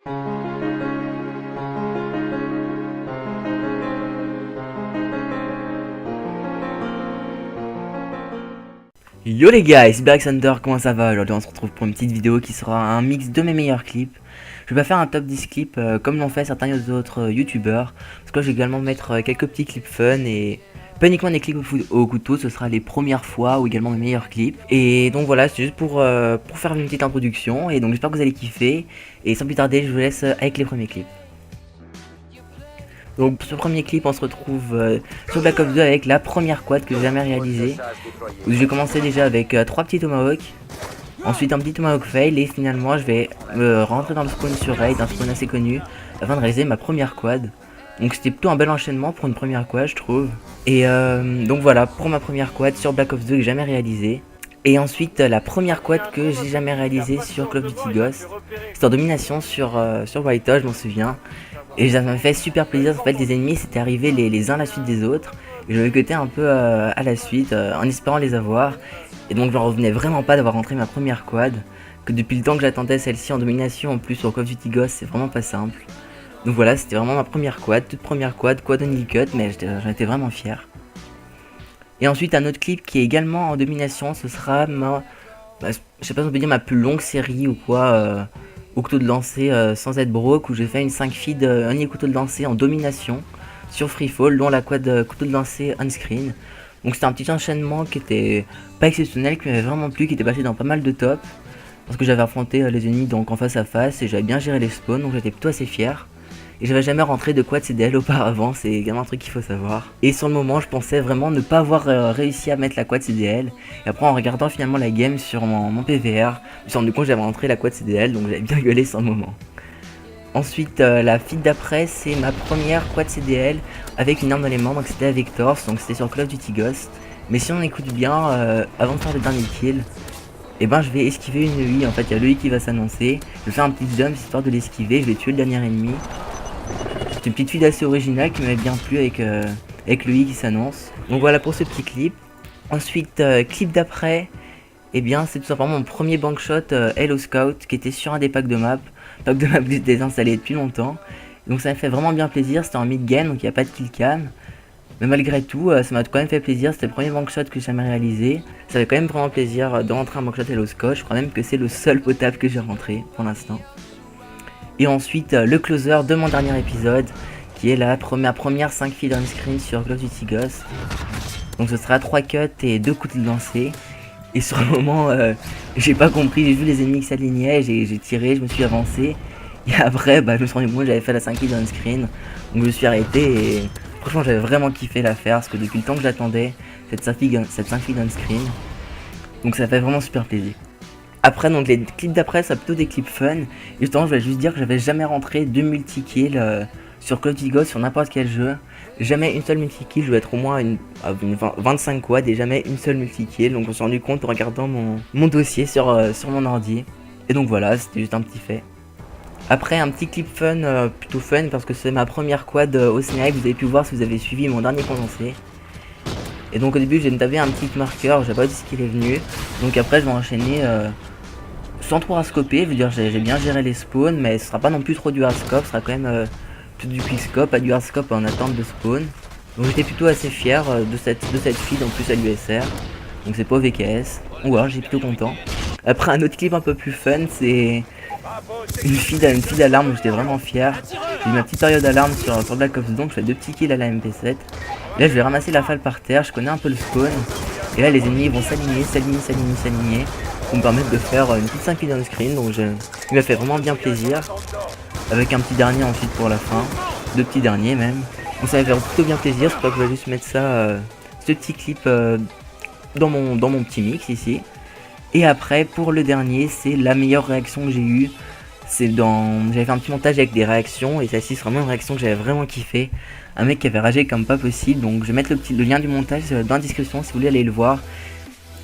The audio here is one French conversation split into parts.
Yo les gars, c'est Alexander, comment ça va? Aujourd'hui on se retrouve pour une petite vidéo qui sera un mix de mes meilleurs clips. Je vais pas faire un top 10 clips comme l'ont fait certains autres youtubeurs. Parce que là je vais également mettre quelques petits clips fun et pas uniquement des clips au couteau, ce sera les premières fois ou également mes meilleurs clips. Et donc voilà, c'est juste pour faire une petite introduction et donc j'espère que vous allez kiffer. Et sans plus tarder, je vous laisse avec les premiers clips. Donc pour ce premier clip on se retrouve sur Black Ops 2 avec la première quad que j'ai jamais réalisée. Où je vais commencer déjà avec 3 petits tomahawks, ensuite un petit tomahawk fail et finalement je vais rentrer dans le spawn sur raid, un spawn assez connu, afin de réaliser ma première quad. Donc c'était plutôt un bel enchaînement pour une première quad je trouve. Et donc voilà pour ma première quad sur Black Ops 2 que j'ai jamais réalisée. Et ensuite la première quad que j'ai jamais réalisée sur Call of Duty Ghost. C'était en domination sur White Ops, je m'en souviens. Et ça m'a fait super plaisir, en fait les ennemis s'étaient arrivés les uns à la suite des autres. Et je me cutais un peu à la suite en espérant les avoir. Et donc je n'en revenais vraiment pas d'avoir rentré ma première quad. Que depuis le temps que j'attendais celle-ci en domination, en plus sur Call of Duty Ghost, c'est vraiment pas simple. Donc voilà, c'était vraiment ma première quad, toute première quad only cut, mais j'en étais vraiment fier. Et ensuite un autre clip qui est également en domination, ce sera ma... je sais pas si on peut dire ma plus longue série ou quoi, au couteau de lancer sans être broke, où j'ai fait une 5 feed un couteau de lancer en domination sur Freefall, dont la quad couteau de lancer on screen. Donc c'était un petit enchaînement qui était pas exceptionnel, qui m'avait vraiment plu, qui était passé dans pas mal de tops. Parce que j'avais affronté les ennemis donc en face à face et j'avais bien géré les spawns, donc j'étais plutôt assez fier. Et j'avais jamais rentré de quad CDL auparavant, c'est également un truc qu'il faut savoir. Et sur le moment, je pensais vraiment ne pas avoir réussi à mettre la quad CDL. Et après, en regardant finalement la game sur mon PVR, je me suis rendu compte que j'avais rentré la quad CDL, donc j'avais bien gueulé sur le moment. Ensuite, la feed d'après, c'est ma première quad CDL avec une arme dans les mains, donc c'était avec Vectors, donc c'était sur Call of Duty Ghost. Mais si on écoute bien, avant de faire le dernier kill, et ben je vais esquiver une UI, en fait il y a l'UI qui va s'annoncer. Je vais faire un petit jump histoire de l'esquiver, je vais tuer le dernier ennemi. C'est une petite feed assez originale qui m'avait bien plu avec l'UI qui s'annonce. Donc voilà pour ce petit clip. Ensuite, clip d'après, et bien c'est tout simplement mon premier bankshot Hello Scout qui était sur un des packs de map. Pack de map que j'ai désinstallé depuis longtemps. Donc ça m'a fait vraiment bien plaisir, c'était en mid-game donc il n'y a pas de kill cam. Mais malgré tout, ça m'a quand même fait plaisir, c'était le premier bankshot que j'ai jamais réalisé. Ça fait quand même vraiment plaisir de rentrer un bankshot Hello Scout, je crois même que c'est le seul potable que j'ai rentré pour l'instant. Et ensuite le closer de mon dernier épisode, qui est ma première 5 feed on screen sur Call of Duty Ghost. Donc ce sera 3 cuts et 2 coups de lancer. Et sur le moment, j'ai pas compris, j'ai vu les ennemis qui s'alignaient, j'ai tiré, je me suis avancé. Et après, je me suis rendu compte que j'avais fait la 5 kills on screen. Donc je me suis arrêté et franchement j'avais vraiment kiffé l'affaire parce que depuis le temps que j'attendais cette 5 kills on screen. Donc ça fait vraiment super plaisir. Après donc les clips d'après ça plutôt des clips fun. Et justement je vais juste dire que j'avais jamais rentré 2 multi-kills sur Call of Duty Ghost sur n'importe quel jeu. Jamais une seule multi-kill, je dois être au moins une 25 quad et jamais une seule multi-kill. Donc je me suis rendu compte en regardant mon dossier sur mon ordi. Et donc voilà, c'était juste un petit fait. Après un petit clip fun, plutôt fun parce que c'est ma première quad au snipe, vous avez pu voir si vous avez suivi mon dernier condensé. Et donc au début j'ai tapé un petit marqueur, j'ai pas dit ce qu'il est venu. Donc après je vais enchaîner sans trop rascoper, je veux dire j'ai bien géré les spawns, mais ce sera pas non plus trop du hardscope, ce sera quand même du quickscope, pas du hardscope en attente de spawn. Donc j'étais plutôt assez fier de cette feed en plus à l'USR. Donc c'est pas au VKS. Ou alors j'étais plutôt content. Après un autre clip un peu plus fun, c'est une feed d'alarme où j'étais vraiment fier. J'ai eu ma petite période d'alarme sur Black Ops, donc je fais 2 petits kills à la MP7. Et là je vais ramasser la falle par terre, je connais un peu le spawn. Et là les ennemis vont s'aligner pour me permettre de faire une petite 5 kills on screen. Donc il m'a fait vraiment bien plaisir. Avec un petit dernier ensuite pour la fin, 2 petits derniers même. Donc ça va faire plutôt bien plaisir, je crois que je vais juste mettre ça, ce petit clip dans mon petit mix ici. Et après pour le dernier, c'est la meilleure réaction que j'ai eue. J'avais fait un petit montage avec des réactions et celle-ci c'est vraiment une réaction que j'avais vraiment kiffé. Un mec qui avait ragé comme pas possible, donc je vais mettre le lien du montage dans la description si vous voulez aller le voir.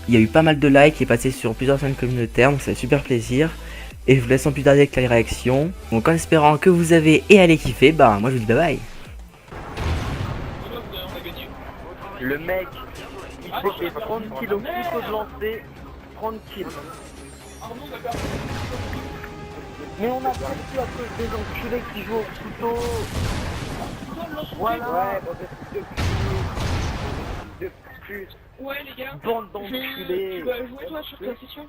Il y a eu pas mal de likes, il est passé sur plusieurs chaînes communautaires, donc ça fait super plaisir. Et je vous laisse sans plus tarder avec les réactions. Donc en espérant que vous avez et allez kiffer, moi je vous dis bye bye. Le mec, il fait 30 kilos couteau de lancer, 30 kills. Mais on a perdu à cause des enculés qui jouent au couteau. Voilà. Ouais, bon, de plus. Ouais les gars, Bande d'enculés. tu vas jouer toi sur ta session?